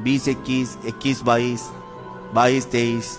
20-21, 21-22, 22-23,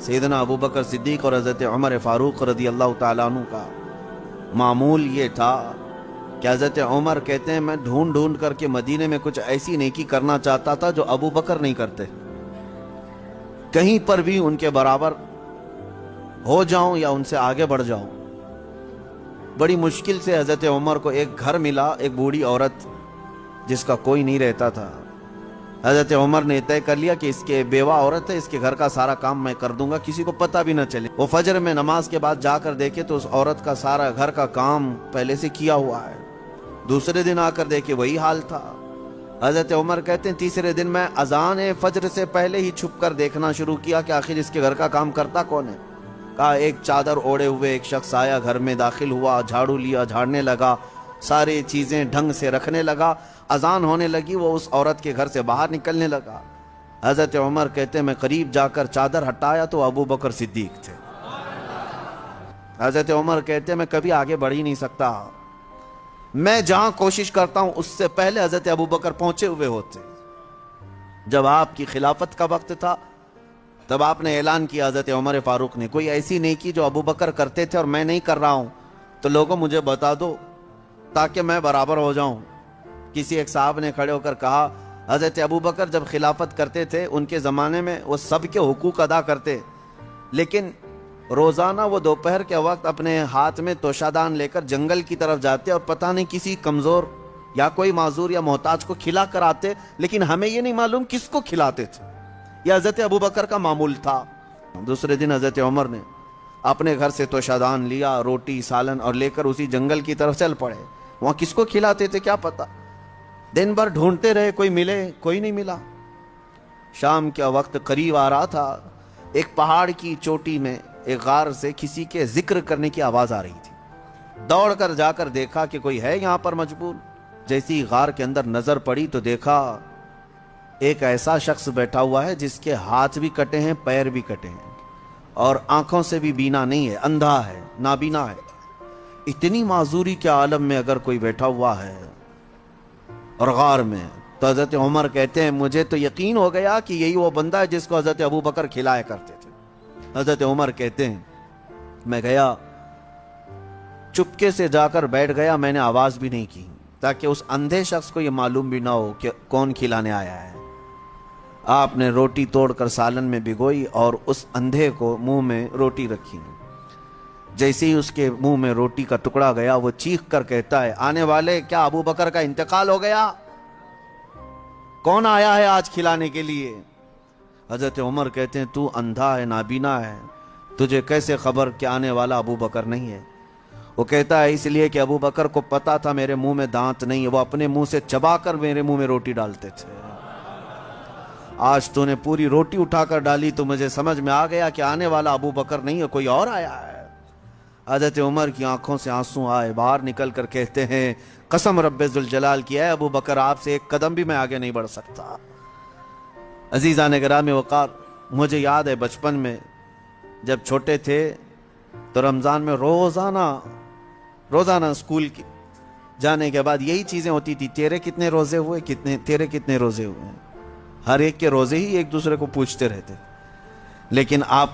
سیدنا ابو بکر صدیق اور حضرت عمر فاروق رضی اللہ تعالیٰ عنہ کا معمول یہ تھا کہ حضرت عمر کہتے ہیں میں ڈھونڈ ڈھونڈ کر کے مدینے میں کچھ ایسی نیکی کرنا چاہتا تھا جو ابو بکر نہیں کرتے، کہیں پر بھی ان کے برابر ہو جاؤں یا ان سے آگے بڑھ جاؤں۔ بڑی مشکل سے حضرت عمر کو ایک گھر ملا، ایک بوڑھی عورت جس کا کوئی نہیں رہتا تھا۔ حضرت عمر نے طے کر لیا کہ اس کے بیوہ عورت ہے، اس کے گھر کا سارا کام میں کر دوں گا، کسی کو پتہ بھی نہ چلے۔ وہ فجر میں نماز کے بعد جا کر دیکھے تو اس عورت کا سارا گھر کا کام پہلے سے کیا ہوا ہے۔ دوسرے دن آ کر دیکھے وہی حال تھا۔ حضرت عمر کہتے ہیں تیسرے دن میں اذان فجر سے پہلے ہی چھپ کر دیکھنا شروع کیا کہ آخر اس کے گھر کا کام کرتا کون ہے۔ کہا ایک چادر اوڑے ہوئے ایک شخص آیا، گھر میں داخل ہوا، جھاڑو لیا، جھاڑنے لگا، ساری چیزیں ڈھنگ سے رکھنے لگا۔ اذان ہونے لگی، وہ اس عورت کے گھر سے باہر نکلنے لگا۔ حضرت عمر کہتے ہیں میں قریب جا کر چادر ہٹایا تو ابو بکر صدیق تھے۔ حضرت عمر کہتے ہیں میں کبھی آگے بڑھ ہی نہیں سکتا، میں جہاں کوشش کرتا ہوں اس سے پہلے حضرت ابو بکر پہنچے ہوئے ہوتے۔ جب آپ کی خلافت کا وقت تھا تب آپ نے اعلان کیا، حضرت عمر فاروق نے، کوئی ایسی نیکی جو ابو بکر کرتے تھے اور میں نہیں کر رہا ہوں تو لوگوں مجھے بتا دو تاکہ میں برابر ہو جاؤں۔ کسی ایک صاحب نے کھڑے ہو کر کہا حضرت ابو بکر جب خلافت کرتے تھے ان کے زمانے میں وہ سب کے حقوق ادا کرتے، لیکن روزانہ وہ دوپہر کے وقت اپنے ہاتھ میں توشادان لے کر جنگل کی طرف جاتے اور پتہ نہیں کسی کمزور یا کوئی معذور یا محتاج کو کھلا کر آتے، لیکن ہمیں یہ نہیں معلوم کس کو کھلاتے تھے۔ یہ حضرت ابو بکر کا معمول تھا۔ دوسرے دن حضرت عمر نے اپنے گھر سے توشادان لیا، روٹی سالن، اور لے کر اسی جنگل کی طرف چل پڑے۔ وہاں کس کو کھلاتے تھے کیا پتا، دن بھر ڈھونڈتے رہے، کوئی ملے، کوئی نہیں ملا۔ شام کا وقت قریب آ رہا تھا، ایک پہاڑ کی چوٹی میں ایک غار سے کسی کے ذکر کرنے کی آواز آ رہی تھی۔ دوڑ کر جا کر دیکھا کہ کوئی ہے یہاں پر مجبور۔ جیسی غار کے اندر نظر پڑی تو دیکھا ایک ایسا شخص بیٹھا ہوا ہے جس کے ہاتھ بھی کٹے ہیں، پیر بھی کٹے ہیں، اور آنکھوں سے بھی بینا نہیں ہے، اندھا ہے، نابینا ہے۔ اتنی معذوری کے عالم میں اگر کوئی بیٹھا ہوا ہے اور غار میں، تو حضرت عمر کہتے ہیں مجھے تو یقین ہو گیا کہ یہی وہ بندہ ہے جس کو حضرت ابو بکر کھلایا کرتے تھے۔ حضرت عمر کہتے ہیں میں گیا، چپکے سے جا کر بیٹھ گیا، میں نے آواز بھی نہیں کی تاکہ اس اندھے شخص کو یہ معلوم بھی نہ ہو کہ کون کھلانے آیا ہے۔ آپ نے روٹی توڑ کر سالن میں بھگوئی اور اس اندھے کو منہ میں روٹی رکھی۔ جیسے ہی اس کے منہ میں روٹی کا ٹکڑا گیا وہ چیخ کر کہتا ہے آنے والے کیا ابو بکر کا انتقال ہو گیا؟ کون آیا ہے آج کھلانے کے لیے؟ حضرت عمر کہتے ہیں تو اندھا ہے، نابینا ہے، تجھے کیسے خبر کہ آنے والا ابو بکر نہیں ہے؟ وہ کہتا ہے اس لیے کہ ابو بکر کو پتا تھا میرے منہ میں دانت نہیں ہے، وہ اپنے منہ سے چبا کر میرے منہ میں روٹی ڈالتے تھے۔ آج تو نے پوری روٹی اٹھا کر ڈالی تو مجھے سمجھ میں آ گیا کہ آنے والا ابو بکر نہیں ہے، کوئی اور آیا ہے۔ حضرت عمر کی آنکھوں سے آنسو آئے، باہر نکل کر کہتے ہیں قسم رب ذوالجلال کی ہے ابو بکر آپ سے ایک قدم بھی میں آگے نہیں بڑھ سکتا۔ عزیزان گرامی وقار، مجھے یاد ہے بچپن میں جب چھوٹے تھے تو رمضان میں روزانہ اسکول کی جانے کے بعد یہی چیزیں ہوتی تھی، تیرے کتنے روزے ہوئے، تیرے کتنے روزے ہوئے، ہر ایک کے روزے ہی ایک دوسرے کو پوچھتے رہتے۔ لیکن آپ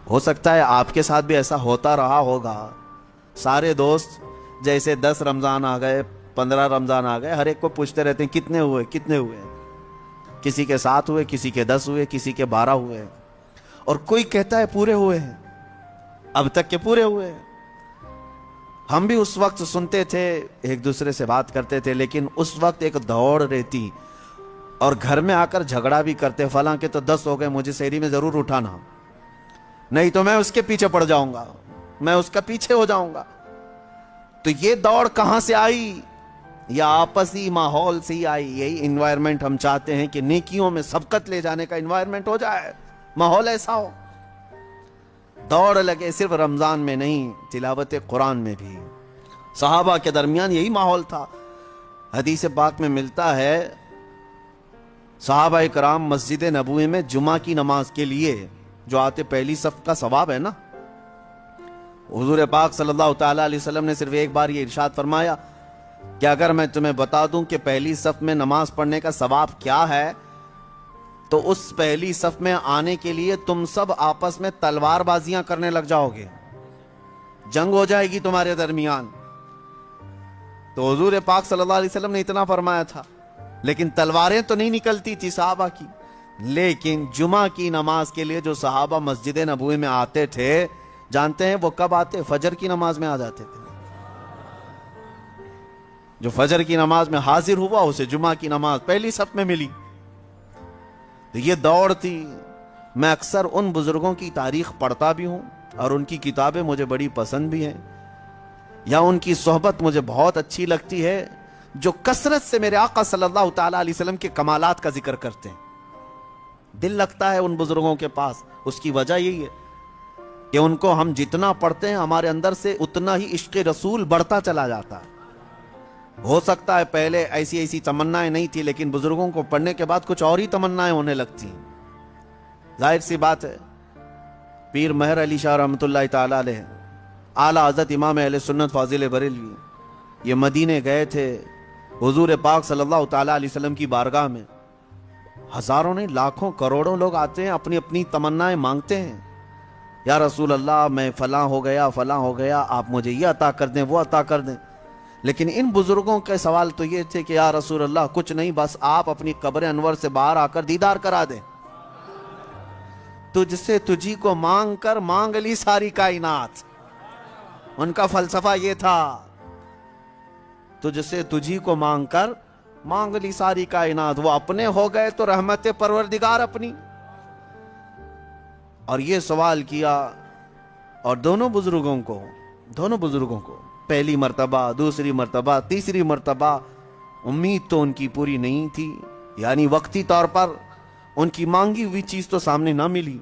ہو سکتا ہے آپ کے ساتھ بھی ایسا ہوتا رہا ہوگا، سارے دوست جیسے 10 رمضان آ گئے، 15 رمضان آ گئے، ہر ایک کو پوچھتے رہتے ہیں کتنے ہوئے کتنے ہوئے، کسی کے 7 ہوئے، کسی کے 10 ہوئے، کسی کے 12 ہوئے، اور کوئی کہتا ہے پورے ہوئے ہیں، اب تک کے پورے ہوئے ہیں۔ ہم بھی اس وقت سنتے تھے، ایک دوسرے سے بات کرتے تھے، لیکن اس وقت ایک دوڑ رہتی اور گھر میں آ کر جھگڑا بھی کرتے، فلاں کے تو 10 ہو گئے، مجھے سحری میں ضرور اٹھانا، نہیں تو میں اس کے پیچھے پڑ جاؤں گا، میں اس کا پیچھے ہو جاؤں گا۔ تو یہ دوڑ کہاں سے آئی؟ یا آپسی ماحول سے ہی آئی۔ یہی انوائرمنٹ ہم چاہتے ہیں کہ نیکیوں میں سبقت لے جانے کا انوائرمنٹ ہو جائے، ماحول ایسا ہو، دوڑ لگے، صرف رمضان میں نہیں، تلاوت قرآن میں بھی۔ صحابہ کے درمیان یہی ماحول تھا۔ حدیث پاک میں ملتا ہے صحابہ کرام مسجد نبوی میں جمعہ کی نماز کے لیے جو آتے، پہلی صف کا ثواب ہے نا، حضور پاک صلی اللہ تعالیٰ علیہ وسلم نے صرف ایک بار یہ ارشاد فرمایا کہ اگر میں تمہیں بتا دوں کہ پہلی صف میں نماز پڑھنے کا ثواب کیا ہے تو اس پہلی صف میں آنے کے لیے تم سب آپس میں تلوار بازیاں کرنے لگ جاؤ گے، جنگ ہو جائے گی تمہارے درمیان۔ تو حضور پاک صلی اللہ علیہ وسلم نے اتنا فرمایا تھا، لیکن تلواریں تو نہیں نکلتی تھی صحابہ کی۔ لیکن جمعہ کی نماز کے لیے جو صحابہ مسجد نبوی میں آتے تھے، جانتے ہیں وہ کب آتے؟ فجر کی نماز میں آ جاتے تھے۔ جو فجر کی نماز میں حاضر ہوا اسے جمعہ کی نماز پہلی صف میں ملی۔ تو یہ دوڑ تھی۔ میں اکثر ان بزرگوں کی تاریخ پڑھتا بھی ہوں اور ان کی کتابیں مجھے بڑی پسند بھی ہیں، یا ان کی صحبت مجھے بہت اچھی لگتی ہے، جو کثرت سے میرے آقا صلی اللہ تعالیٰ علیہ وسلم کے کمالات کا ذکر کرتے ہیں۔ دل لگتا ہے ان بزرگوں کے پاس۔ اس کی وجہ یہی ہے کہ ان کو ہم جتنا پڑھتے ہیں ہمارے اندر سے اتنا ہی عشق رسول بڑھتا چلا جاتا ہے۔ ہو سکتا ہے پہلے ایسی تمنائیں نہیں تھی، لیکن بزرگوں کو پڑھنے کے بعد کچھ اور ہی تمنائیں ہونے لگتی ہیں۔ ظاہر سی بات ہے، پیر مہر علی شاہ رحمۃ اللہ تعالیٰ علیہ، اعلیٰ حضرت امام اہل سنت فاضل بریلوی، یہ مدینے گئے تھے حضور پاک صلی اللہ تعالیٰ علیہ وسلم کی بارگاہ میں۔ ہزاروں نہیں، لاکھوں کروڑوں لوگ آتے ہیں، اپنی اپنی تمنائیں مانگتے ہیں۔ یا رسول اللہ میں فلاں ہو گیا، آپ مجھے یہ عطا کر دیں، وہ عطا کر دیں۔ لیکن ان بزرگوں کے سوال تو یہ تھے کہ یا رسول اللہ کچھ نہیں، بس آپ اپنی قبر انور سے باہر آ کر دیدار کرا دیں۔ تجھ سے تجھی کو مانگ کر مانگ لی ساری کائنات۔ ان کا فلسفہ یہ تھا، تجھ سے تجھی کو مانگ کر مانگ لی ساری کائنات۔ وہ اپنے ہو گئے تو رحمت پروردگار اپنی۔ اور یہ سوال کیا، اور دونوں بزرگوں کو پہلی مرتبہ، دوسری مرتبہ، تیسری مرتبہ امید تو ان کی پوری نہیں تھی، یعنی وقتی طور پر ان کی مانگی ہوئی چیز تو سامنے نہ ملی۔